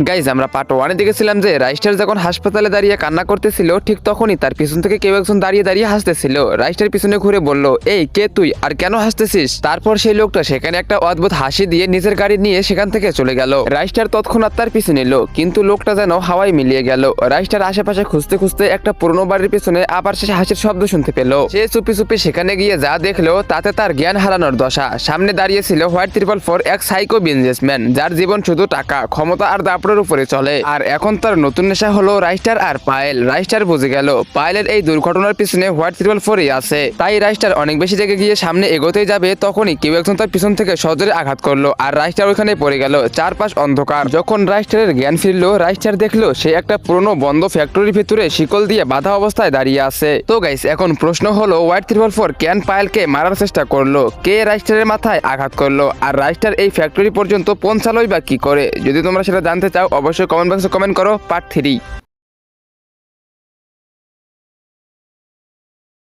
Guys আমরা part ওয়ানে দেখেছিলাম যে রাইস্টার যখন হাসপাতালে দাঁড়িয়ে কান্না করতেছিল ঠিক তখনই তার পিছন থেকে কেউ একজন দাঁড়িয়ে দাঁড়িয়ে হাসতেছিল। রাইস্টার পিছনে ঘুরে বলল, এই কে তুই আর কেন হাসতেছিস? তারপর সেই লোকটা সেখানে একটা অদ্ভুত হাসি দিয়ে নিজের গাড়ি নিয়ে সেখান থেকে চলে গেল। রাইস্টার তৎক্ষণাৎ তার পিছনে নিল, কিন্তু লোকটা যেন হাওয়ায় মিলিয়ে গেল। রাইস্টার আশেপাশে খুঁজতে খুঁজতে একটা পুরনো বাড়ির পিছনে আবার সে হাসির শব্দ শুনতে পেল। সে চুপি চুপি সেখানে গিয়ে যা দেখলো তাতে তার জ্ঞান হারানোর দশা। সামনে দাঁড়িয়ে ছিল হোয়াইট 444, এক সাইকো বিজনেসম্যান যার জীবন শুধু টাকা, ক্ষমতা আর দাপড়ের উপরে চলে। আর এখন তার নতুন নেশা হলো রাইস্টার আর পায়েল। রাইস্টার বুঝে গেল পায়েলের এই দুর্ঘটনার পিছনে হোয়াইট 444 আছে। তাই রাইস্টার অনেক বেশি রেগে গিয়ে সামনে এগোতেই যাবে, তখনই কেউ একজন তার পিছন থেকে সজোরে আঘাত করলো আর রাইস্টার ওখানে পড়ে গেল। চারপাশ অন্ধকার। যখন রাইস্টারের জ্ঞান ফিরলো, রাইস্টার দেখলো সে একটা পুরনো বন্ধ ফ্যাক্টরির ভিতরে শিকল দিয়ে বাঁধা অবস্থায় দাঁড়িয়ে আছে। তো গাইস, এখন প্রশ্ন হলো হোয়াইট 444 কেন পায়েলকে মারার চেষ্টা করলো? কে রাইস্টারের মাথায় আঘাত করলো? আর রাইস্টার এই ফ্যাক্টরি পর্যন্ত পৌঁছালোই বা কি করে? যদি তোমরা সেটা জানতে চাও অবশ্যই কমেন্ট বক্সে কমেন্ট করো। পার্ট 3।